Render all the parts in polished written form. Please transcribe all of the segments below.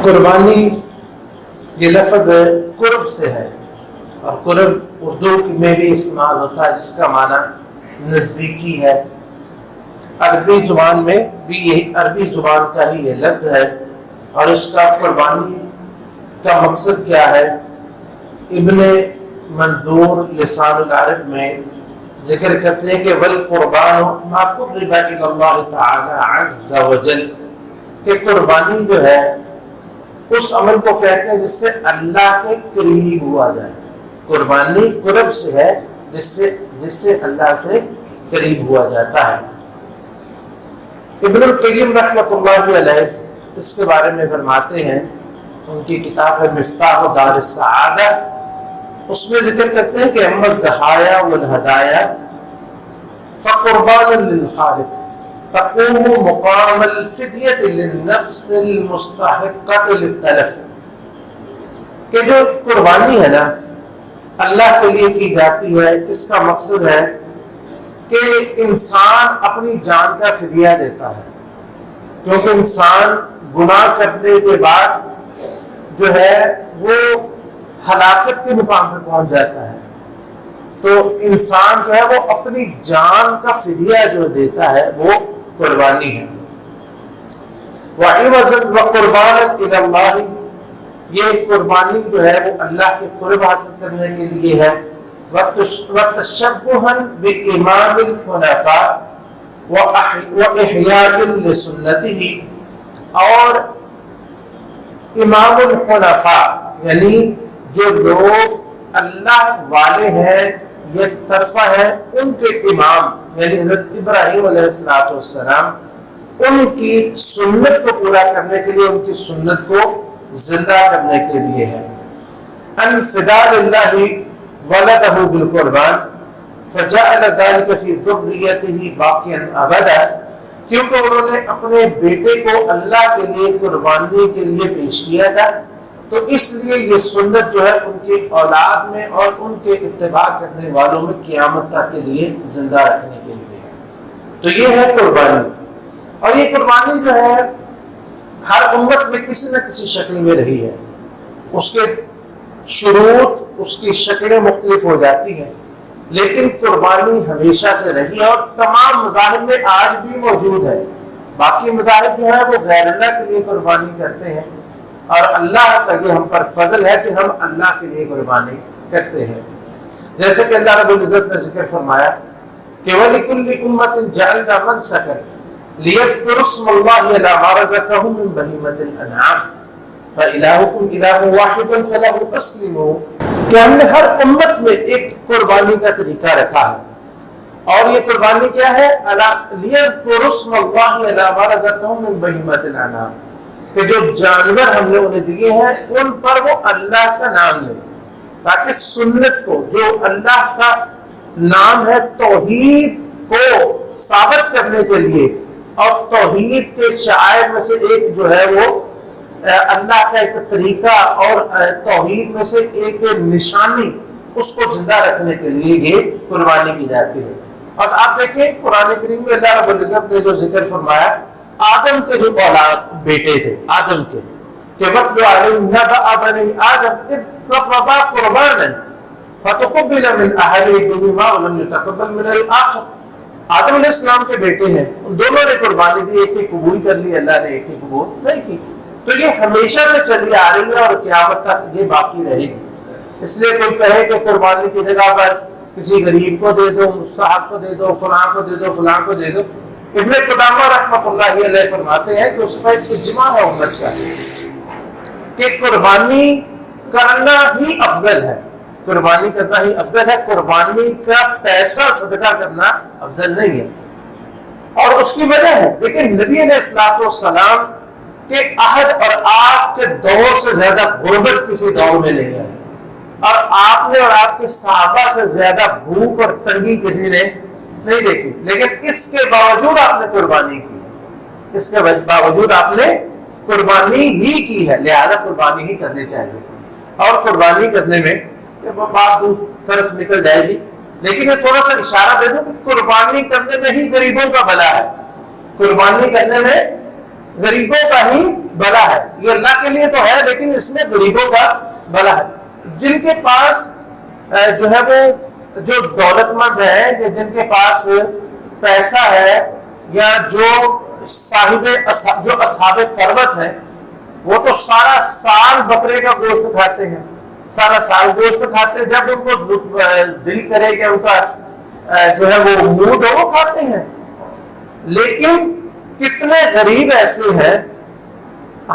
قربانی یہ لفظ قرب سے ہے، اور قرب اردو میں بھی استعمال ہوتا ہے جس کا معنی نزدیکی ہے۔ عربی زبان میں بھی یہی عربی زبان کا ہی یہ لفظ ہے، اور اس کا قربانی کا مقصد کیا ہے؟ ابن منظور لسان العرب میں ذکر کرتے ہیں کہ والقربان ما قرب الی اللہ تعالی عز وجل، کہ قربانی جو ہے اس عمل کو کہتے ہیں جس سے اللہ کے قریب ہوا جائے۔ قربانی قرب سے ہے جس سے اللہ سے قریب ہوا جاتا ہے۔ ابن القیم رحمۃ اللہ علیہ اس کے بارے میں فرماتے ہیں، ان کی کتاب ہے مفتاح دار السعادہ، اس میں ذکر کرتے ہیں کہ اما الضحایا والہدایا فقربان للخالق تقوم مقام الفدیۃ للنفس المستحقۃ للتلف، کہ جو قربانی ہے نا اللہ کے لیے کی جاتی ہے، اس کا مقصد ہے کہ انسان اپنی جان کا فدیہ دیتا ہے، کیونکہ انسان گناہ کرنے کے بعد جو ہے وہ ہلاکت کے مقام پر پہنچ جاتا ہے، تو انسان جو ہے وہ اپنی جان کا فدیہ جو دیتا ہے وہ قربانی ہے۔ وَعِوَزًا وَقُرْبَانًا إِلَى اللَّهِ، یہ قربانی جو ہے وہ اللہ کے قرب حاصل کرنے کے لیے ہے۔ وَتَشَبُّهًا بِإِمَامِ الْحُنَفَاءِ وَإِحْيَاءً لِسُنَّتِهِ، اور امام الحنفاء یعنی جو لوگ اللہ والے ہیں، یک طرفہ ہیں، ان کے امام یعنی حضرت ابراہیم علیہ السلام، ان کی سنت کو پورا کرنے کے لیے، ان کی سنت کو زندہ کرنے کے لیے ہے۔ انفداء للہ ولدہ بالقربان فجعل ذلك فی ذریتہ باقیا ابدا، کیونکہ انہوں نے اپنے بیٹے کو اللہ کے لیے قربانی کے لیے پیش کیا تھا، تو اس لیے یہ سنت جو ہے ان کی اولاد میں اور ان کے اتباع کرنے والوں میں قیامت تک کے لیے زندہ رکھنے کے لیے ہے۔ تو یہ ہے قربانی، اور یہ قربانی جو ہے ہر امت میں کسی نہ کسی شکل میں رہی ہے، اس کے شروط اس کی شکلیں مختلف ہو جاتی ہیں، لیکن قربانی ہمیشہ سے رہی ہے اور تمام مذاہب میں آج بھی موجود ہے۔ باقی مذاہب جو ہے وہ غیر اللہ کے لیے قربانی کرتے ہیں، اور اللہ کا یہ ہم پر فضل ہے کہ ہم اللہ کے لیے قربانی کرتے ہیں، جیسے کہ اللہ رب العزت نے ذکر فرمایا کہ وَلِكُلِّ أُمَّةٍ جَعَلْنَا مَنسَكًا لِيَذْكُرُوا اسْمَ اللَّهِ عَلَىٰ مَا رَزَقَهُم مِّن بَهِيمَةِ الْأَنْعَامِ فَإِلَٰهُكُمْ إِلَٰهٌ وَاحِدٌ فَلَهُ أَسْلِمُوا، کہ ہم نے ہر امت میں ایک قربانی کا طریقہ رکھا ہے، اور یہ قربانی کیا ہے؟ لِيَذْكُرُوا اسْمَ اللَّهِ عَلَىٰ مَا رَزَقَهُم مِّن بَهِيمَةِ الْأَنْعَامِ، کہ جو جانور ہم نے انہیں دیے ہیں ان پر وہ اللہ کا نام لے، تاکہ سنت کو جو اللہ کا نام ہے توحید کو ثابت کرنے کے لیے، اور توحید کے شعائر میں سے ایک جو ہے وہ اللہ کا ایک طریقہ اور توحید میں سے ایک نشانی، اس کو زندہ رکھنے کے لیے یہ قربانی کی جاتی ہے۔ اور آپ دیکھیں قرآن کریم میں اللہ رب العزت نے جو ذکر فرمایا آدم کے جو اولاد بیٹے تھے آدم کے، کہ وَاتْلُ عَلَيْهِمْ نَبَأَ بَنِي آدَمَ إِذْ قَرَّبَا قُرْبَانًا فَتُقُبِّلَ مِنْ أَحَدِهِمَا وَلَمْ يُتَقَبَّلْ مِنَ الْآخَرِ، آدم علیہ السلام کے بیٹے ہیں، ان دونوں نے قربانی دی، ایک کی قبول کر لی اللہ نے، ایک کی قبول نہیں کی، تو یہ ہمیشہ سے چلی آ رہی ہے اور قیامت تک یہ باقی رہے گی۔ اس لیے کوئی کہے کہ قربانی کی جگہ پر کسی غریب کو دے دو، مستحق کو دے دو، فلاں کو دے دو، فلاں کو دے دو، ابن قدامہ رحمۃ اللہ علیہ فرماتے ہیں کہ اس پر اجماع ہے امت کا کہ قربانی کرنا ہی افضل ہے، قربانی کرنا ہی افضل ہے، قربانی کا پیسہ صدقہ کرنا افضل نہیں ہے۔ اور اس کی وجہ ہے، لیکن نبی علیہ السلام کے عہد اور آپ کے دور سے زیادہ غربت کسی دور میں نہیں ہے، اور آپ نے اور آپ کے صحابہ سے زیادہ بھوک اور تنگی کسی نے نہیں دیکھی، لیکن اس کے باوجود آپ نے قربانی کی، اس کے باوجود آپ نے قربانی ہی کی ہے، لہذا قربانی ہی کرنی چاہیے۔ اور قربانی کرنے میں بات دوسری طرف نکل جائے گی، لیکن یہ تھوڑا سا اشارہ دے دوں کہ قربانی کرنے میں ہی غریبوں کا بھلا ہے، قربانی کرنے میں غریبوں کا ہی بھلا ہے. یہ اللہ کے لیے تو ہے لیکن اس میں غریبوں کا بھلا ہے. جن کے پاس جو ہے وہ جو دولت مند ہے یا جن کے پاس پیسہ ہے یا جو اصحاب ثروت ہے وہ تو سارا سال بکرے کا گوشت کھاتے ہیں, سارا سال گوشت کھاتے ہیں. جب ان کو دل کرے کہ ان کا جو ہے وہ موڈ ہو وہ کھاتے ہیں. لیکن کتنے غریب ایسے ہیں,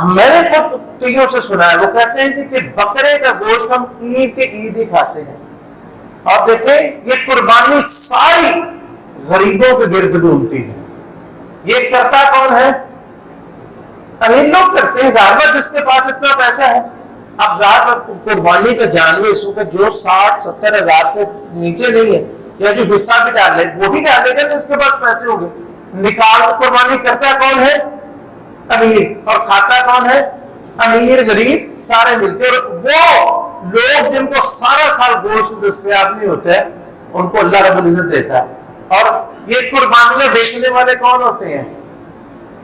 میں نے خود کئیوں سے سنا ہے, وہ کہتے ہیں کہ بکرے کا گوشت ہم عید کے عید ہی کھاتے ہیں. اور دیکھیں یہ قربانی ساری غریبوں کے گرد گھومتی ہے. یہ کرتا کون ہے؟ امیر لوگ کرتے ہیں, ظاہر جس کے پاس اتنا پیسہ ہے. اب ظاہر قربانی کا جانور اس وقت جو 60-70 ہزار سے نیچے نہیں ہے یا جو حصہ بھی ڈال لے وہ بھی ڈالے گا تو اس کے پاس پیسے ہوں گے. نکال قربانی کرتا کون ہے؟ امیر. اور کھاتا کون ہے؟ امیر غریب سارے ملتے. اور وہ لوگ جن کو سارا سال گوشت دستیاب نہیں ہوتا ہے ان کو اللہ رب العزت دیتا ہے. اور یہ قربانیاں بیچنے والے کون ہوتے ہیں؟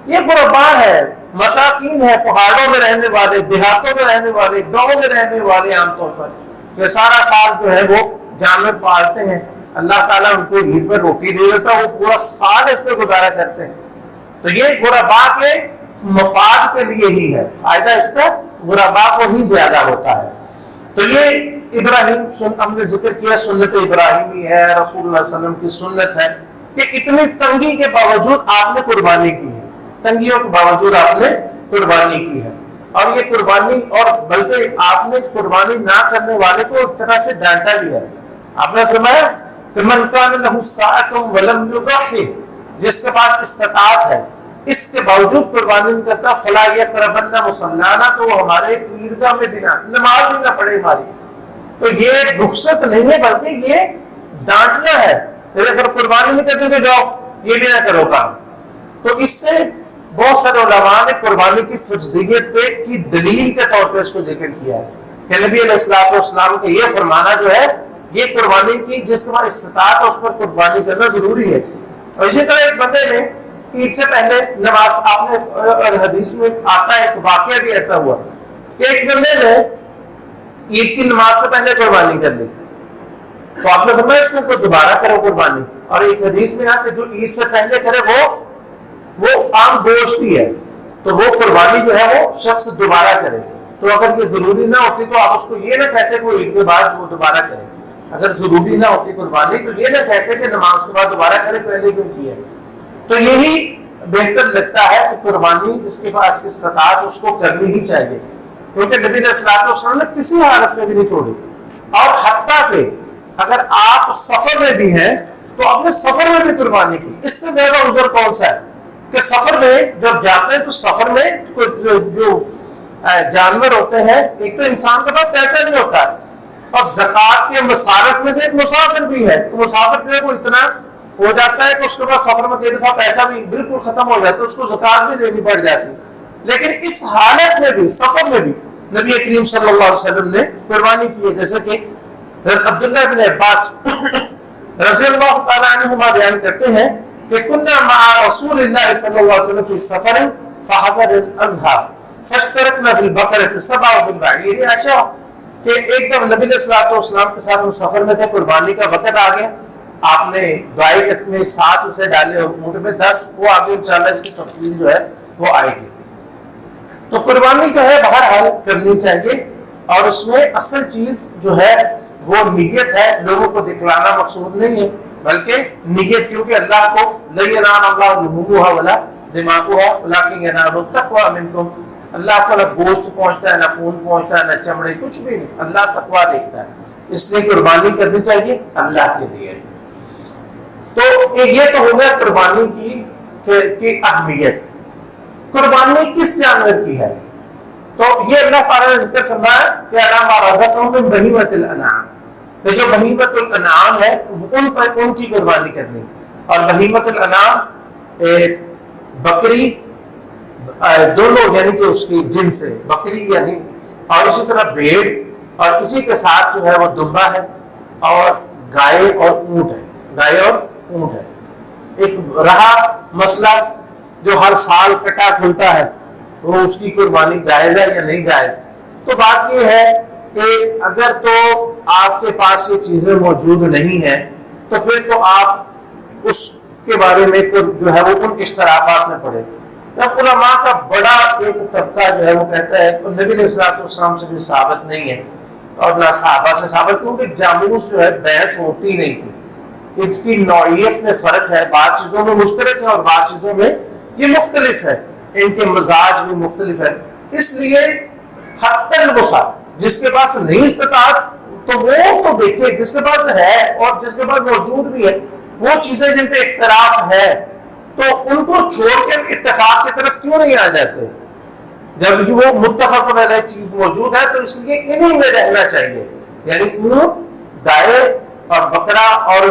یہ غربا ہے, مساکین ہے, پہاڑوں میں رہنے والے, دیہاتوں میں رہنے والے, گاؤں میں رہنے والے. عام طور پر یہ سارا سال جو ہے وہ جانور پالتے ہیں. اللہ تعالیٰ ان کو عید پر روٹی دے دیتا, وہ پورا سال اس پہ گزارا کرتے ہیں. تو یہ غربا کے مفاد کے لیے ہی ہے, فائدہ اس کا غربا کو ہی زیادہ ہوتا ہے. تو یہ ابراہیم ہم نے ذکر کیا سنت ابراہیمی ہے, رسول اللہ علیہ وسلم کی سنت ہے کہ اتنی تنگی کے باوجود آپ نے قربانی کی ہے, تنگیوں کے باوجود آپ نے قربانی کی ہے. اور یہ قربانی, اور بلکہ آپ نے قربانی نہ کرنے والے کو ایک طرح سے ڈانٹا بھی ہے. آپ نے فرمایا کہ من کان لہ ساعۃ ولم یضحی, جس کے پاس استطاعت ہے اس کے باوجود قربانی نہیں کرتا, فلا یقربن مصلانا, تو وہ ہمارے عیدگاہ میں بنا نماز بھی نہ پڑھے ہماری. تو یہ رخصت نہیں ہے بلکہ یہ ڈانٹنا ہے. اگر قربانی نہیں کرتے تو جاؤ یہ بھی نہ کرو کام. تو اس سے بہت سارے علماء نے قربانی کی فرضیت پہ کی دلیل کے طور پہ اس کو ذکر کیا ہے کہ نبی علیہ الصلوۃ والسلام کا یہ فرمانا جو ہے یہ قربانی کی جس کے بعد استطاعت ہے اس پر قربانی کرنا ضروری ہے. اور اسی طرح ایک بندے نے عید سے پہلے نماز, آپ نے حدیث میں آتا ہے ایک واقعہ بھی ایسا ہوا کہ ایک بندے نے عید کی نماز سے پہلے قربانی کر لی. تو آپ نے فرمایا اس کو دوبارہ کرو قربانی. اور ایک حدیث میں آتا ہے جو عید سے پہلے کرے وہ عام گوشت ہی ہے, تو وہ قربانی جو ہے وہ شخص دوبارہ کرے. تو اگر یہ ضروری نہ ہوتی تو آپ اس کو یہ نہ کہتے کہ وہ عید کے بعد وہ دوبارہ کرے. اگر ضروری نہ ہوتی قربانی تو یہ نہ کہتے کہ نماز کے بعد دوبارہ کرے, پہلے کیوں کیا. تو یہی بہتر لگتا ہے کہ قربانی جس کے پاس استطاعت اس کو کرنی ہی چاہیے, کیونکہ نبی علیہ الصلوۃ والسلام نے کسی حالت میں بھی نہیں چھوڑی. اور حتیٰ کہ اگر آپ سفر میں بھی ہیں تو اپنے سفر میں بھی قربانی کی. اس سے زیادہ عذر کون سا ہے کہ سفر میں جب جاتے ہیں تو سفر میں جو جانور ہوتے ہیں, ایک تو انسان کے پاس پیسہ نہیں ہوتا ہے, اور زکوٰۃ کے مصارف میں سے ایک مسافر بھی ہے. تو مسافر جو ہے وہ اتنا ہو جاتا ہے کہ اس کے پاس سفر میں کئی دفعہ پیسہ بھی بالکل ختم ہو جاتا ہے, اس کو زکوٰۃ بھی دینی پڑ جاتی. لیکن اس حالت میں بھی, سفر میں بھی نبی کریم صلی اللہ علیہ وسلم نے قربانی کی ہے. جیسے کہ عبداللہ بن عباس رضی اللہ تعالیٰ عنہما بیان کرتے ہیں کہ کننا مع رسول اللہ صلی اللہ علیہ وسلم فی سفر فحضر الاضحیٰ فاشترکنا فی البقرۃ سبع وفی البعیر. عائشہ کہ ایک دم نبی علیہ الصلوۃ والسلام کے ساتھ ہم سفر میں تھے, قربانی کا وقت آ گیا, آپ نے گائے میں 7 اسے ڈالے اور اونٹ میں 10. وہ آگے انشاءاللہ اس کی تفصیل جو ہے وہ آئے گی. تو قربانی جو ہے بہرحال کرنی چاہیے, اور اس میں اصل چیز جو ہے وہ نیت ہے. لوگوں کو دکھلانا مقصود نہیں ہے بلکہ نیت, کیونکہ اللہ کو لن ینال اللہ لحومها ولا دماغها ولکن ینالہ التقوی منکم. اللہ کو نہ گوشت پہنچتا ہے, نہ خون پہنچتا ہے, نہ چمڑے, کچھ بھی نہیں. اللہ تقوی دیکھتا ہے, اس لیے قربانی کرنی چاہیے اللہ کے لیے. تو یہ تو ہو گیا قربانی کی اہمیت. قربانی کس جانور کی ہے؟ تو یہ اللہ تعالیٰ نے ذکر فرمایا کہ انعام رزقهم من بہیمۃ الانعام, تو جو بہیمۃ الانعام ہے ان کی قربانی کرنی. اور بہیمۃ الانعام بکری دونوں یعنی کہ اس کی جن سے بکری یعنی, اور اسی طرح بھیڑ, اور اسی کے ساتھ جو ہے وہ دمبا ہے, اور گائے اور اونٹ ہے. گائے اور اونٹ ہے. ایک رہا مسئلہ جو ہر سال کٹا کھلتا ہے وہ اس کی قربانی جائز ہے یا نہیں جائز؟ تو بات یہ ہے کہ اگر تو آپ کے پاس یہ چیزیں موجود نہیں ہیں تو پھر تو آپ اس کے بارے میں جو ہے وہ ان اختلافات میں پڑے. جب علماء کا بڑا ایک طبقہ جو ہے وہ کہتا ہے تو نبی علیہ الصلوۃ والسلام سے بھی ثابت نہیں ہے اور نہ صحابہ سے ثابت، کیونکہ جاموس جو ہے بحث ہوتی نہیں تھی. اس کی نوعیت میں فرق ہے، بعض چیزوں میں مشترک ہے اور بعض چیزوں میں یہ مختلف ہے، ان کے مزاج بھی مختلف ہے. اس لیے حتی الوسع، جس کے پاس نہیں استطاعت تو وہ تو دیکھے، جس کے پاس ہے اور جس کے پاس موجود بھی ہے وہ چیزیں جن پہ اختلاف ہے تو ان کو چھوڑ کے اتفاق کی طرف کیوں نہیں آ جاتے؟ جب وہ متفق علیہ چیز موجود ہے تو اس لیے انہی میں رہنا چاہیے، یعنی اونٹ، گائے اور بکرا اور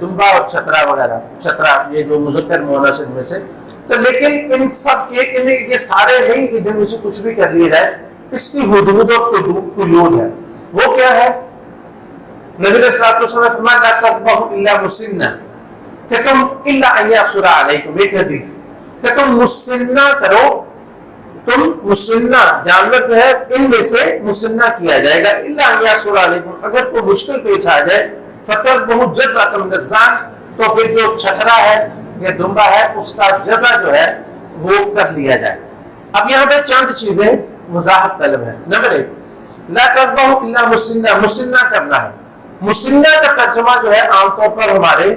دمبا اور چھترا وغیرہ، چھترا یہ جو مذکر مؤنث میں سے. تو لیکن ان سب کے یہ سارے نہیں کہ جن میں سے کچھ بھی کر لیا جائے، اس کی حدود اور قیود ہے. وہ کیا ہے؟ نبی علیہ الصلوۃ والسلام نے فرمایا لا تذبحوا الا مسنہ، کہ تم الا ان یعصر علیکم، ایک حدیث کہ تم مسنہ کرو، تم مسنہ جانور جو ہے ان میں سے مسنہ کیا جائے گا، الا ان یعصر علیکم، اگر کوئی مشکل پیش آ جائے فتذبحوا جذعۃ من الذان، تو پھر جو چھترا ہے یا دمبا ہے اس کا جزا جو ہے وہ کر لیا جائے. اب یہاں پہ چند چیزیں وضاحت طلب ہے. نمبر 1، لا تذبحوا الا مسنہ، مسنہ کرنا ہے. مسنہ کا ترجمہ جو ہے عام طور پر ہمارے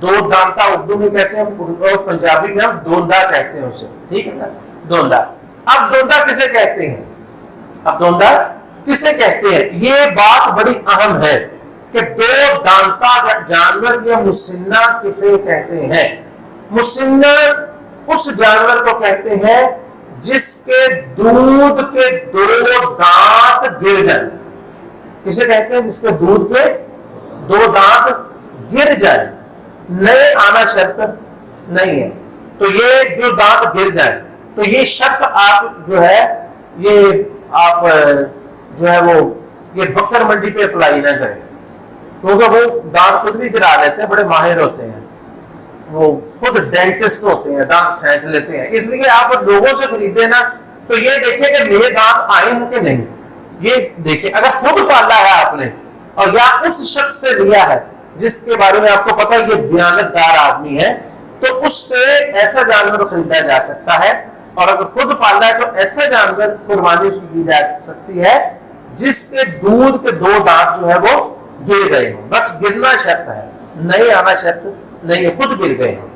دو دانتا اردو میں کہتے ہیں اور پنجابی میں ہم دوندا کہتے ہیں اسے، ٹھیک ہے نا، دوندا. اب دوندا کسے کہتے ہیں؟ اب دوندا کسے کہتے ہیں؟ یہ بات بڑی اہم ہے کہ دو دانتا جانور یا مسنہ کسے کہتے ہیں. مسنہ اس جانور کو کہتے ہیں جس کے دودھ کے 2 دانت گر جائیں. کسے کہتے ہیں؟ جس کے دودھ کے 2 دانت گر جائیں، نئے آنا شرط نہیں ہے. تو یہ جو دانت گر جائیں تو یہ شرط آپ جو ہے یہ آپ جو ہے وہ یہ بکر منڈی پہ اپلائی نہ کریں، کیونکہ وہ دانت خود بھی گرا لیتے ہیں، بڑے ماہر ہوتے ہیں، وہ خود ڈینٹسٹ ہوتے ہیں، دانت کھینچ لیتے ہیں. اس لیے آپ لوگوں سے خریدیں نا تو یہ دیکھیں کہ میرے دانت آئے ہیں کہ نہیں. یہ دیکھیں اگر خود پالا ہے آپ نے اور یا اس شخص سے لیا ہے جس کے بارے میں آپ کو پتا ہے یہ دیانت دار آدمی ہے تو اس سے ایسا جانور خریدا جا سکتا ہے. اور اگر خود پالا ہے تو ایسا جانور قربانی اس کی دی جا سکتی ہے جس کے دودھ کے 2 دانت جو ہے وہ گر گئے ہوں. بس گرنا شرط ہے، نہیں آنا شرط نہیں ہے، خود گر گئے ہوں.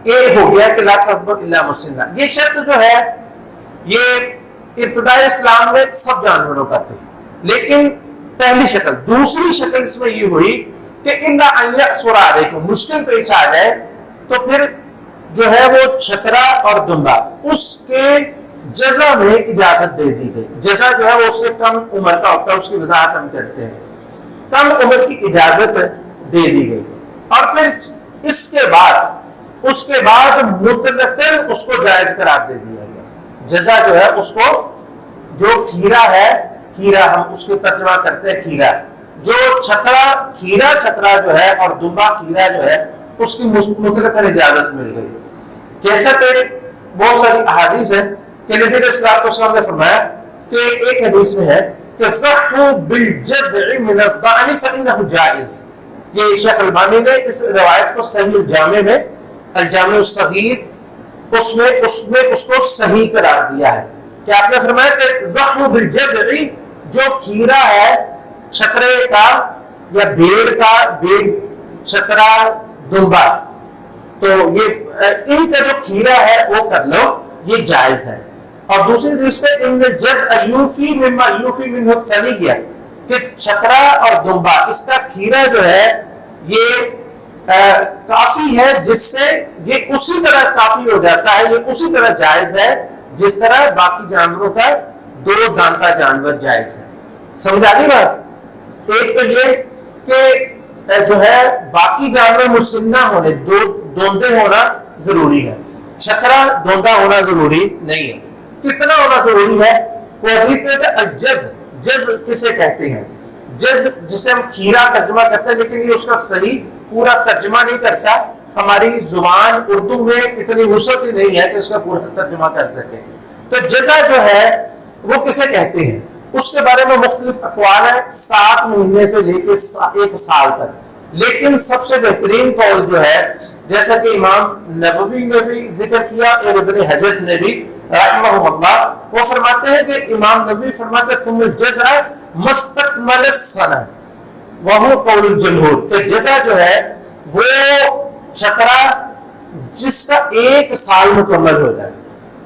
یہ ہو گیا کہ لا تذبحوا الا مسنہ. یہ شرط جو ہے یہ ابتدائی اسلام میں سب جانوروں کا تھی، لیکن پہلی شکل. دوسری شکل اس میں یہ ہوئی کہ الا ان یعصر علیکم، مشکل پیش آ جائے تو پھر جو ہے وہ چھترا اور دمبا اس کے جزا میں اجازت دے دی گئی. جزا جو ہے وہ اس سے کم عمر کا ہوتا ہے، اس کی وضاحت ہم کرتے ہیں. کم عمر کی اجازت دے دی گئی اور پھر اس کے بعد مطلقاً اس کو جائز قرار دے دیا گیا. جزا جو ہے اس کو، جو کھیرا ہے، کھیرا ہم اس کے ترجمہ کرتے ہیں کھیرا، جو چھترا کھیرا چھترا جو ہے اور دمبا کھیرا جو ہے اس کی مطلقاً اجازت مل گئی. جیسا کہ بہت ساری احادیث ہیں کہ نبی علیہ الصلوۃ والسلام نے فرمایا کہ ایک حدیث میں ہے کہ ضحوا بالجذع من الضأن فإنه جائز. یہ شیخ البانی نے اس روایت کو صحیح الجامع میں، الجامع الصغیر اس میں اس کو صحیح قرار دیا ہے کہ آپ نے فرمایا کہ ضحوا بالجذع، جو کھیرا ہے چھترے کا یا بھیڑ کا، بھیڑ چھترا دمبا، تو یہ ان کا جو کھیرا ہے وہ کر لو، یہ جائز ہے. اور دوسری حدیث پہ ان الجذع یوفی مما یوفی منہ الثنیہ، کہ چھترا اور دمبا اس کا کھیرا جو ہے یہ کافی ہے، جس سے یہ اسی طرح کافی ہو جاتا ہے، یہ اسی طرح جائز ہے جس طرح باقی جانوروں کا 2 دانتا جانور جائز ہے. سمجھ آ گئی بات؟ ایک تو یہ کہ جو ہے باقی جانور مسنہ ہونے، دوندے ہونا ضروری ہے، چھترا دوندا ہونا ضروری نہیں ہے. کتنا ہونا ضروری ہے؟ وہ حدیث میں ہے الجذ. جذ کسے کہتے ہیں؟ جذ جسے ہم کھیرا ترجمہ کرتے ہیں لیکن یہ اس کا صحیح پورا ترجمہ نہیں کرتا. ہماری زبان اردو میں اتنی وسعت ہی نہیں ہے کہ اس کا پورا ترجمہ کر سکے. تو جزا جو ہے وہ کسے کہتے ہیں اس کے بارے میں مختلف اقوال ہیں 7 مہینے سے لے کے 1 سال تک. لیکن سب سے بہترین قول جو ہے جیسا کہ امام نووی نے بھی ذکر کیا اور ابن حجر نے بھی رحمہ اللہ، وہ فرماتے ہیں کہ امام نووی فرماتے ہیں ثم الجزع مستقمل السنہ وہو قول الجمہور، کہ جزا جو ہے وہ چھترا جس کا 1 سال مکمل ہو جائے.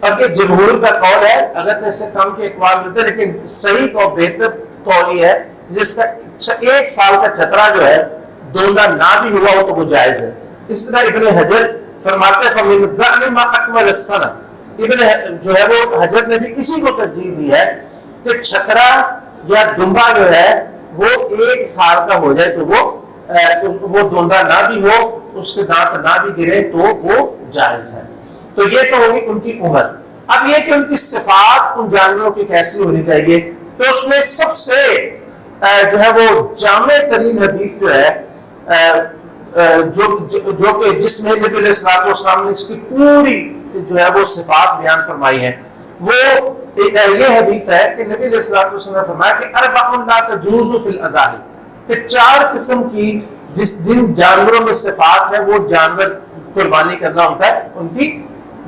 اب یہ جمہور کا قول ہے، اگر اس سے کم کے اقوال ملتے ہیں لیکن صحیح اور بہتر قول یہ ہے جس کا 1 سال کا چھترا جو ہے دوندا نہ بھی ہوا ہو تو وہ جائز ہے. اس طرح ابن حجر فرماتے ہیں فمن الظأن ما اکمل السنہ، ابن جو ہے وہ حجر نے بھی اسی کو ترجیح دی ہے کہ چھترا یا دمبا جو ہے وہ 1 سال کا ہو جائے تو وہ دوندا نہ بھی ہو، اس کے دانت نہ بھی گرے تو وہ جائز ہے. تو یہ تو ہوگی ان کی عمر. اب یہ کہ ان کی صفات ان جانوروں کی کیسی ہونی چاہیے، تو اس میں سب سے جو ہے وہ جامع ترین حدیث جو ہے جو کہ جس میں نبی علیہ الصلوۃ والسلام نے اس کی پوری جو ہے وہ صفات بیان فرمائی ہیں، وہ یہ حدیث ہے کہ نبی علیہ الصلوۃ والسلام نے فرمایا کہ اربع لا تجوز فی الاضاحی، کہ 4 قسم کی جن جانوروں میں صفات ہے وہ جانور قربانی کرنا ہوتا ہے ان کی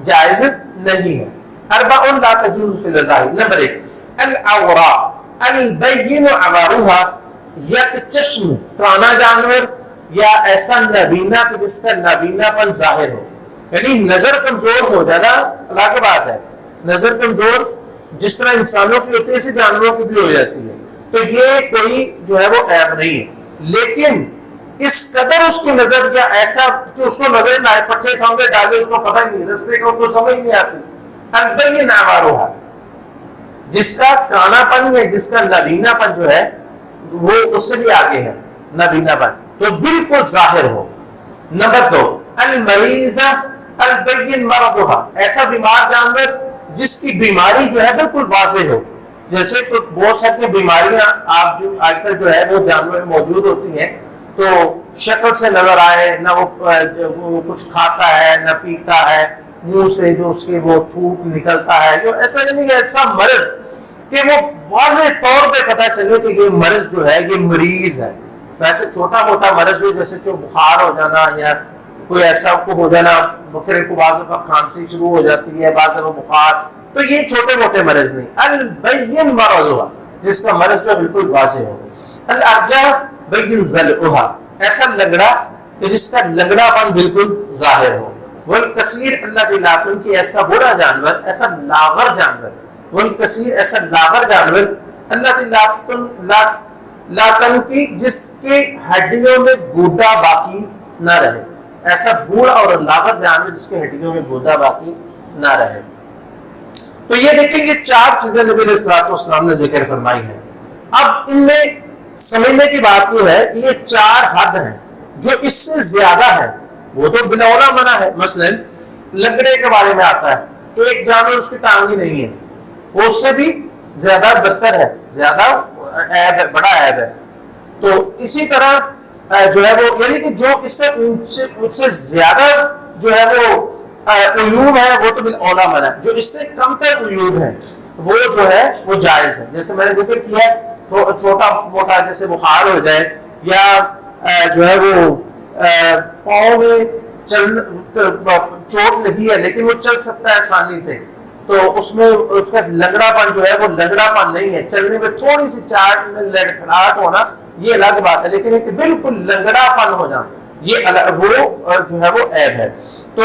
جائز نہیں ہے. اربع لا تجوز فی الاضاحی. نمبر 1 العوراء البین عوارها، یک چشم کانا جانور یا ایسا نابینا کہ جس کا نابینا پن ظاہر ہو، یعنی نظر کمزور ہو جانا الگ بات ہے. نظر کمزور جس طرح انسانوں کی ہوتی ہے اسی جانوروں کی بھی ہو جاتی ہے، تو یہ کوئی جو ہے وہ عیب نہیں ہے. لیکن اس قدر اس کی نظر یا ایسا کہ اس کو نظر نہ آئے، پٹھے سامنے ڈالے اس کو پتہ ہی نہیں، رستے کا اس کو سمجھ نہیں آتی. البین عوارها، جس کا کانا پن ہے، جس کا نابینا پن جو ہے وہ اس سے بھی آگے ہے، نابینا پن تو بالکل ظاہر ہو. نمبر 2 المریضہ البین مرضها، ایسا بیمار جانور جس کی بیماری جو ہے بالکل واضح ہو. جیسے تو بہت ساری بیماریاں آپ جو آج کل جو ہے وہ جانور موجود ہوتی ہیں تو شکل سے نظر آئے، نہ وہ کچھ کھاتا ہے نہ پیتا ہے، منہ سے جو اس کے وہ تھوک نکلتا ہے، جو ایسا یعنی ایسا مرض کہ وہ واضح طور پہ پتہ چلے کہ یہ مرض جو ہے یہ مریض ہے. ویسے چھوٹا موٹا مرض جو جیسے جو بخار ہو جانا یا کوئی ایسا کو ہو جانا، بکرے کو بعض دفعہ کھانسی شروع ہو جاتی ہے، بعض دفعہ بخار، تو یہ چھوٹے موٹے مرض نہیں. البین مرضها، جس کا مرض جو بالکل واضح ہو. الارجا بین ضلعها، ایسا لنگڑا کہ جس کا لنگڑا پن بالکل ظاہر ہو. والکثیر اللہ تعالیٰ کی ایسا برا جانور، ایسا لاغر جانور، والکثیر ایسا لاغر جانور اللہ لاتن کی جس کے ہڈیوں میں گودا باقی نہ رہے، ایسا بوڑھا اور لاغر جانور جس کے ہڈیوں میں گودا باقی نہ رہے. تو یہ دیکھیں یہ 4 چیزیں نبی علیہ الصلوۃ والسلام نے ذکر فرمائی ہیں. اب ان میں سمجھنے کی بات یہ ہے کہ یہ 4 حد ہیں، جو اس سے زیادہ ہے وہ تو بلاولا منع ہے. مثلا لنگڑے کے بارے میں آتا ہے، ایک جانور اس کی ٹانگ ہی نہیں ہے، وہ اس سے بھی زیادہ بدتر ہے، زیادہ عیب ہے، بڑا عیب ہے. تو اسی طرح جو ہے وہ یعنی کہ جو اس سے زیادہ جو ہے وہ عیوب ہے وہ تو بالاولا منع ہے. جو اس سے کم تر عیوب ہے وہ جو ہے وہ جائز ہے. جیسے میں نے ذکر کیا تو چھوٹا موٹا جیسے بخار ہو جائے یا جو ہے وہ پاؤں میں چوٹ لگی ہے لیکن وہ چل سکتا ہے آسانی سے، تو اس میں اس کا لنگڑا پن جو ہے وہ لنگڑا پن نہیں ہے، چلنے میں تھوڑی سی چاٹ میں لڑکھڑاہٹ ہونا یہ الگ بات ہے، لیکن ایک بالکل لنگڑا پن ہو جانا یہ وہ جو ہے وہ عیب ہے. تو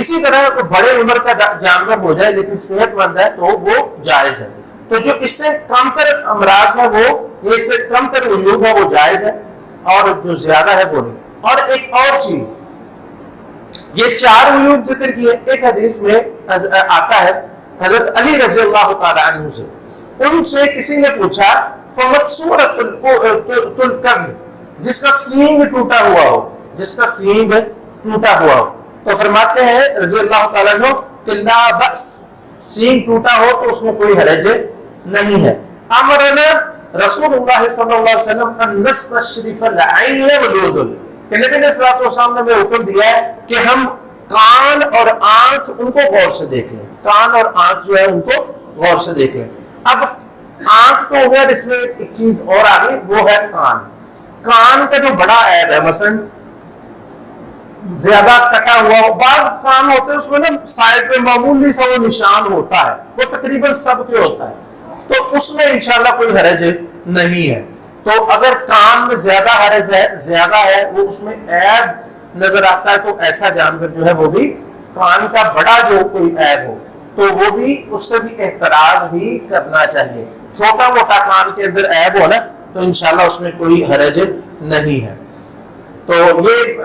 اسی طرح بڑے عمر کا جانور ہو جائے لیکن صحت مند ہے تو وہ جائز ہے. تو جو اس سے کم تر امراض ہے وہ اس سے کم تر عیوب ہے وہ جائز ہے، اور جو زیادہ ہے وہ نہیں. اور ایک اور چیز، یہ 4 عیوب ذکر کیے. ایک حدیث میں آتا ہے حضرت علی رضی اللہ تعالی عنہ سے، ان سے کسی نے پوچھا فمکسورۃ القرن، جس کا سینگ ٹوٹا ہوا ہو، جس کا سینگ ٹوٹا ہوا ہو، تو فرماتے ہیں رضی اللہ تعالیٰ عنہ کہ لا بأس، سینگ ٹوٹا ہو تو اس میں کوئی حرج نہیں ہے. امرنا رسول اللہ صلی اللہ علیہ وسلم ان نستشرف العین والوزن، کہ کہ نبی علیہ الصلوۃ والسلام نے ہمیں حکم دیا ہے کہ ہم کان اور آنکھ ان کو غور سے دیکھ لیں، کان اور آنکھ جو ہے ان کو غور سے دیکھ لیں۔ اب آنکھ تو ہو گیا، اس میں ایک چیز اور آ گئی، وہ ہے کان۔ کان کا جو بڑا عیب ہے، مثلا زیادہ کٹا ہوا، بعض کان ہوتے ہیں اس میں نا سائڈ پہ معمولی سا وہ نشان ہوتا ہے، وہ تقریباً سب کے ہوتا ہے، تو اس میں انشاءاللہ کوئی حرج نہیں ہے۔ تو اگر کان میں زیادہ حرج ہے، زیادہ ہے، وہ اس میں عیب نظر آتا ہے، تو ایسا جانور جو ہے وہ بھی کان کا بڑا جو کوئی عیب ہو تو وہ بھی اس سے بھی احتراز بھی کرنا چاہیے۔ چھوٹا موٹا کان کے اندر عیب ہو نا تو انشاءاللہ اس میں کوئی حرج نہیں ہے۔ تو یہ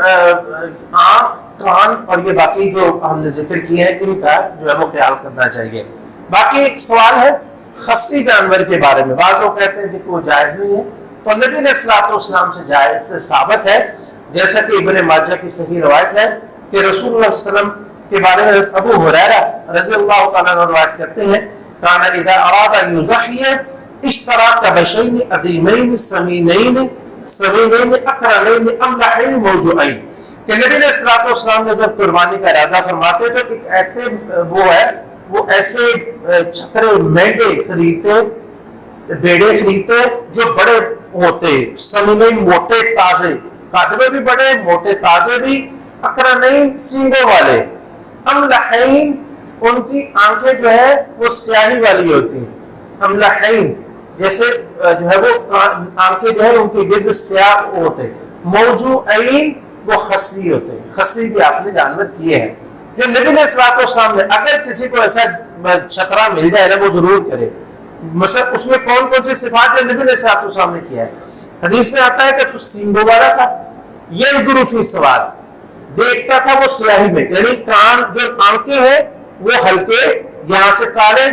آنکھ، کان اور یہ باقی جو ہم نے ذکر کیے ہیں ان کا جو ہے وہ خیال کرنا چاہیے۔ باقی ایک سوال ہے خصی جانور کے بارے میں، بعض لوگ کہتے ہیں کہ وہ جائز نہیں ہے، تو نبی علیہ الصلوۃ والسلام سے جائز سے ثابت ہے، جیسا کہ ابن ماجہ کی صحیح روایت ہے کہ رسول اللہ صلی اللہ علیہ وسلم کے بارے میں ابو ہریرہ رضی اللہ تعالیٰ عنہ روایت کرتے ہیں کان اذا اراد ان یضحی اشترى کبشین عظیمین سمینین اقرنین املحین موجوعین، کہ نبی علیہ الصلوۃ والسلام نے جب قربانی کا ارادہ فرماتے تو ایک ایسے وہ ایسے چھترے مینڈے خریدتے، بیڑے خریدتے جو بڑے ہوتے، سمینین موٹے تازے، قدمے بھی بڑے، موٹے تازے بھی، اقرنین سینگوں والے، املحین ان کی آنکھیں جو ہے وہ سیاہی والی ہوتی ہیں، املحین جیسے جو ہے وہ آنکھیں جو ہے ان کے گرد سیاہ ہوتے، موجوعین وہ خصی ہوتے، خصی بھی آپ نے جانور کیے ہیں۔ جو نبی علیہ الصلوۃ والسلام نے اگر کسی کو ایسا چھترا مل جائے نا وہ ضرور کرے، مثلا اس میں کون کون سی صفات جو نبی علیہ الصلوۃ والسلام نے کیا ہے، حدیث میں آتا ہے کہ تو سینگوں والا تھا، یہ ظروفی سوال دیکھتا تھا وہ سیاہی میں، یعنی کان جو آنکھیں ہیں وہ ہلکے، یہاں سے کالے،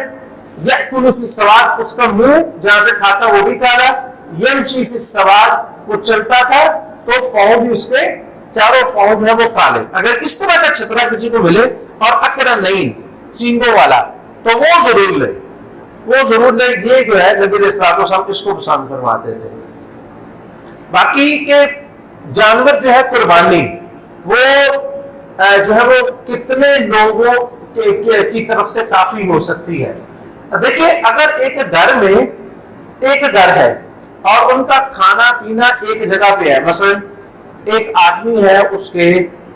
یأکل فی السواد اس کا منہ جہاں سے کھاتا وہ بھی کالا، یمشی فی السواد وہ چلتا تھا تو پاؤں بھی اس کے چاروں پاؤں جو ہے وہ کالے۔ اگر اس طرح کا چھترا کسی کو ملے اور اقرنین سینگوں والا تو وہ ضرور لے، وہ ضرور لے۔ یہ جو ہے نبی علیہ الصلوۃ والسلام اس کو پسند فرماتے تھے۔ باقی کے جانور جو ہے قربانی وہ جو ہے وہ کتنے لوگوں کی طرف سے کافی ہو سکتی ہے؟ دیکھیں اگر ایک گھر میں ایک گھر ہے اور ان کا کھانا پینا ایک جگہ پہ ہے، مثلا ایک آدمی ہے اس کے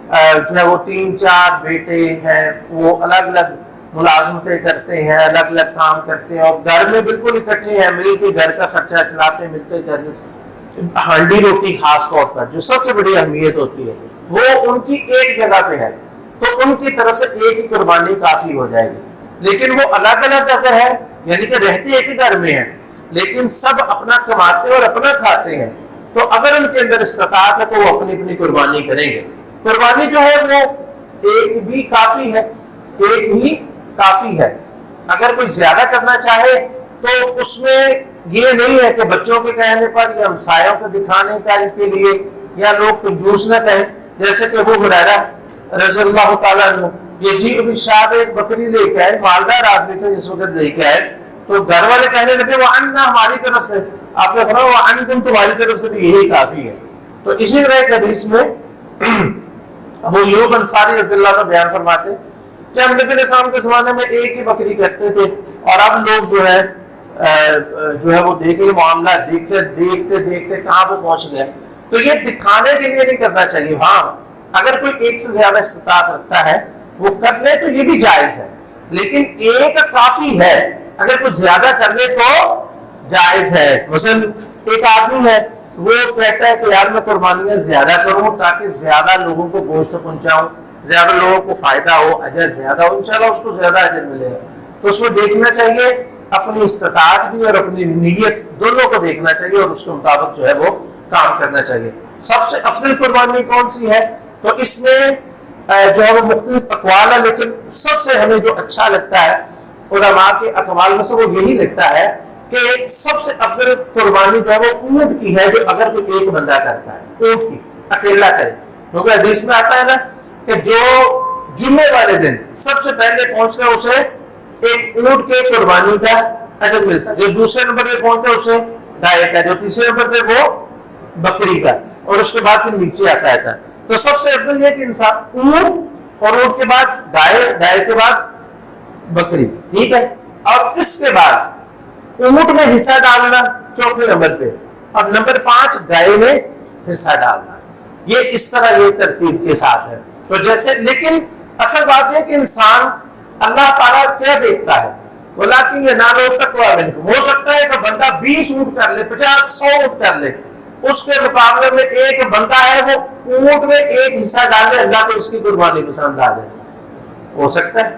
جو ہے وہ 3-4 بیٹے ہیں، وہ الگ الگ ملازمتیں کرتے ہیں، الگ الگ کام کرتے ہیں اور گھر میں بالکل اکٹھے ہیں، مل کے گھر کا خرچہ چلاتے ملتے چلتے، ہانڈی روٹی خاص طور پر جو سب سے بڑی اہمیت ہوتی ہے وہ ان کی ایک جگہ پہ ہے، تو ان کی طرف سے ایک ہی قربانی کافی ہو جائے گی۔ لیکن وہ الگ الگ جگہ ہے، یعنی کہ رہتے ایک ہی گھر میں ہیں لیکن سب اپنا کماتے اور اپنا کھاتے ہیں، تو اگر ان کے اندر استطاعت ہے تو وہ اپنی اپنی قربانی کریں گے۔ قربانی جو ہے وہ ایک بھی کافی ہے، ایک ہی کافی ہے۔ اگر کوئی زیادہ کرنا چاہے تو اس میں یہ نہیں ہے کہ بچوں کے کہنے پر یا ہمسایوں کو دکھانے کے لیے یا لوگ کنجوس نہ کہیں، جیسے کہ ابو ہریرہ رضی اللہ تعالیٰ عنہ یہ جی ابھی شاید ایک بکری لے کے آئے، مالدار آدمی تھے جس وقت لے کے آئے، تو گھر والے کہنے لگے وہ انا ہماری طرف سے، آپ نے فرمایا وہ انکم تمہاری طرف سے بھی یہی کافی ہے۔ تو اسی طرح ایک حدیث میں ابو ایوب انصاری رضی اللہ عنہ بیان فرماتے کہ ہم نبی علیہ السلام کے زمانے میں ایک ہی بکری کرتے تھے اور اب لوگ جو ہے وہ دیکھ لیں معاملہ دیکھتے دیکھتے کہاں پہ پہنچ گیا۔ تو یہ دکھانے کے لیے نہیں کرنا چاہیے، ہاں اگر کوئی ایک سے زیادہ استطاعت رکھتا ہے وہ کر لے تو یہ بھی جائز ہے، لیکن ایک کافی ہے، اگر کچھ زیادہ کر لے تو جائز ہے۔ مثلا ایک آدمی ہے وہ کہتا ہے کہ یار میں قربانیاں زیادہ کروں تاکہ زیادہ لوگوں کو گوشت پہنچاؤں، زیادہ لوگوں کو فائدہ ہو، اجر زیادہ ہو، انشاءاللہ اس کو زیادہ اجر ملے گا۔ تو اس میں دیکھنا چاہیے اپنی استطاعت بھی اور اپنی نیت دونوں کو دیکھنا چاہیے اور اس کے مطابق جو ہے وہ کام کرنا چاہیے۔ سب سے افضل قربانی کون سی ہے؟ تو اس میں جو ہے وہ مختلف اقوال ہے، لیکن سب سے ہمیں جو اچھا لگتا ہے علماء کے اقوال میں سے وہ یہی لگتا ہے کہ سب سے افضل قربانی جو ہے وہ اونٹ کی ہے، جو اگر کوئی ایک بندہ کرتا ہے، اونٹ کی اکیلا کرے، کیونکہ حدیث میں آتا ہے نا کہ جو جمعے والے دن سب سے پہلے پہنچتا ہے اسے ایک اونٹ کے قربانی کا اجر ملتا ہے، جو دوسرے نمبر پہ پہنچتا ہے اسے 2.5 کا، جو تیسرے نمبر پہ وہ بکری کا, اور اس کے بعد پھر نیچے آتا ہے. تو سب سے افضل یہ کہ انسان اونٹ, اور اونٹ کے بعد گائے, گائے کے بعد بکری, ٹھیک ہے, اور اس کے بعد اونٹ میں حصہ ڈالنا چوتھے نمبر پہ, اور نمبر 5 گائے میں حصہ ڈالنا. یہ اس طرح یہ ترتیب کے ساتھ ہے. تو جیسے, لیکن اصل بات یہ کہ انسان اللہ تعالیٰ کیا دیکھتا ہے, بولا کہ یہ نالو تقوی منکم, ہو سکتا ہے کہ بندہ 20 اونٹ کر لے, 50 100 اونٹ کر لے, اس کے مقابلے میں ایک بندہ ہے وہ اونٹ میں ایک حصہ ڈال لے, اللہ کو اس کی قربانی پسند آ جائے, ہو سکتا ہے.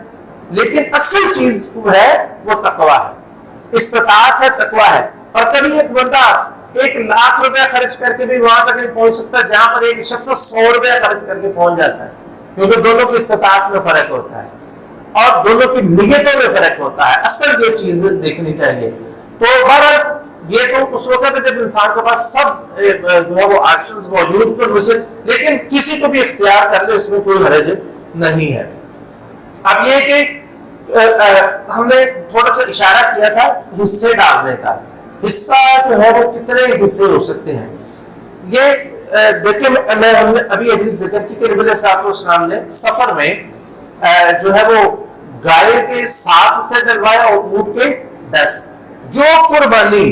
لیکن اصل چیز وہ ہے وہ تقوی ہے, استطاعت ہے, تقوی ہے. اور کبھی ایک بندہ 1 لاکھ روپے خرچ کر کے بھی وہاں تک نہیں پہنچ سکتا جہاں پر ایک شخص 100 روپے خرچ کر کے پہنچ جاتا ہے, کیونکہ دونوں کی استطاعت میں فرق ہوتا ہے اور دونوں کی نیتوں میں فرق ہوتا ہے. اصل یہ چیز دیکھنی چاہیے. تو بہرحال یہ تو اس وقت ہے جب انسان کے پاس سب جو ہے وہ آپشنز موجود تو سے, لیکن کسی کو بھی اختیار کر لے, اس میں کوئی حرج نہیں ہے. اب یہ کہ ہم نے تھوڑا سا اشارہ کیا تھا حصے ڈالنے کا. حصہ جو ہے وہ کتنے حصے ہو سکتے ہیں, یہ دیکھیں ہم نے ابھی حدیث ذکر کی کہ نبی علیہ الصلوۃ والسلام نے سفر میں جو ہے وہ گائے کے 7 حصے ڈلوایا اور اونٹ کے 10. جو قربانی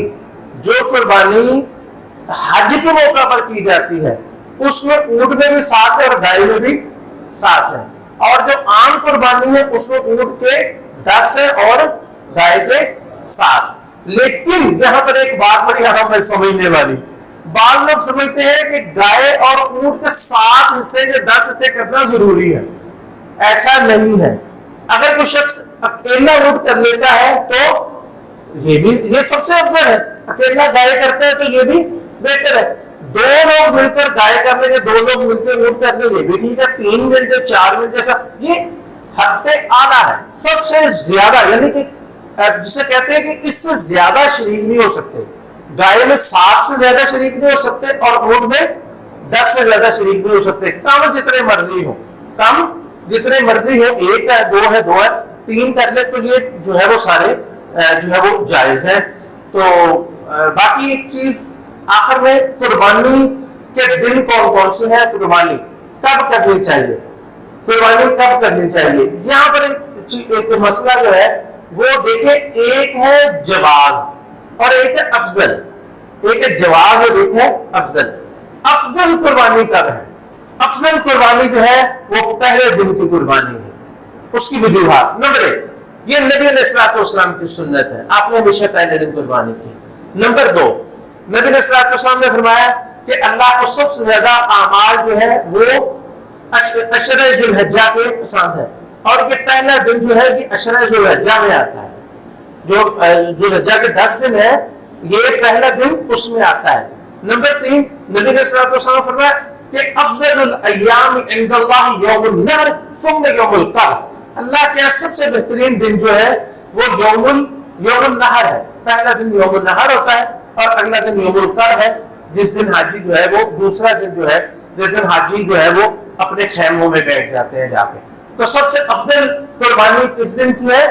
حج کے موقع پر کی جاتی ہے اس میں اونٹ میں بھی 7 ہے اور گائے میں بھی 7 ہے, اور جو عام قربانی ہے اس میں اونٹ کے 10 ہے اور گائے کے 7. لیکن یہاں پر ایک بات بڑی اہم ہے سمجھنے والی. بعض لوگ سمجھتے ہیں کہ گائے اور اونٹ کے 7 حصے یا 10 حصے کرنا ضروری ہے. ایسا نہیں ہے. اگر کوئی شخص اکیلا اونٹ کر لیتا ہے تو یہ سب سے افضل ہے. اکیلا گائے کرتا ہے تو یہ بھی بہتر ہے. 2 لوگ مل کر گائے کر لیں گے, 2 لوگ مل کر اونٹ کر لیں گے, یہ بھی ٹھیک ہے. 3 مل جائے, 4 مل جائے, سب یہ حد اعلیٰ ہے. سب سے زیادہ یعنی کہ جسے کہتے ہیں کہ اس سے زیادہ شریک نہیں ہو سکتے. گائے میں 7 سے زیادہ شریک نہیں ہو سکتے اور اونٹ میں 10 سے زیادہ شریک نہیں ہو سکتے. کم جتنے مرضی ہو, کم جتنے مرضی ہو, 1 ہے, 2 ہے, 2 ہے, 3 کر لے تو یہ جو ہے وہ سارے جو ہے وہ جائز ہے. تو باقی ایک چیز آخر میں, قربانی کے دن کون کون سے ہیں, قربانی کب کرنی چاہیے, قربانی کب کرنی چاہیے. یہاں پر ایک مسئلہ جو ہے وہ دیکھیں, ایک ہے جواز اور ایک ہے افضل. ایک ہے جواز اور ایک ہے افضل. افضل قربانی کب ہے؟ افضل قربانی جو ہے وہ پہلے دن کی قربانی ہے. اس کی وجوہات, نمبر 1 یہ نبی علیہ الصلوۃ والسلام کی سنت ہے, آپ نے ہمیشہ پہلے دن قربانی کی. نمبر 2 نبی علیہ الصلوۃ والسلام نے فرمایا کہ اللہ کو سب سے زیادہ اعمال جو ہے وہ عشرہ ذی الحجہ کے پسند ہے, اور یہ پہلا دن جو ہے کہ عشرہ ذی الحجہ میں آتا ہے. جو ذی الحجہ کے 10 دن ہے یہ پہلا دن اس میں آتا ہے. نمبر 3 نبی علیہ الصلوۃ والسلام نے فرمایا کہ افضل الایام عند اللہ یوم النحر ثم یوم القر. اللہ کے سب سے بہترین دن جو ہے وہ یوم النحر ہے. پہلا دن یوم النحر ہوتا ہے اور اگلا دن یوم القر ہے, جس دن حاجی جو ہے وہ, دوسرا دن جو ہے جس دن حاجی جو ہے وہ اپنے خیموں میں بیٹھ جاتے ہیں جا کے. تو سب سے افضل قربانی کس دن کی ہے؟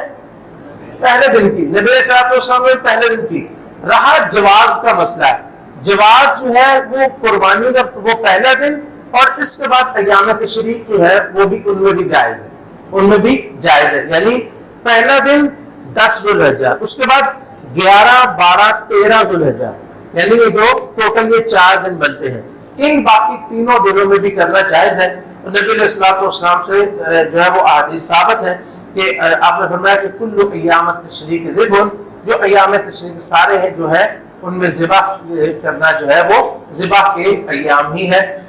پہلے دن کی. نبی صلی اللہ علیہ وسلم نے پہلے دن کی. رہا جواز کا مسئلہ ہے, جواز جو ہے وہ قربانی کا وہ پہلا دن اور اس کے بعد ایام تشریق جو ہے وہ بھی ان میں بھی جائز ہے, ان میں بھی جائز ہے. یعنی پہلا دن 10 ذی الحجہ, اس کے بعد 11 12 13 ذی الحجہ, یعنی یہ جو ٹوٹل یہ 4 دن بنتے ہیں. ان باقی تینوں دنوں میں بھی کرنا جائز ہے. نبی علیہ الصلوۃ والسلام سے جو ہے وہ احادیث ثابت ہے کہ آپ نے فرمایا کہ کل ایام التشریق ذبح, جو ایام تشریق سارے ہیں جو ہے ان میں ذبح کرنا جو ہے وہ ذبح کے ایام ہی ہے.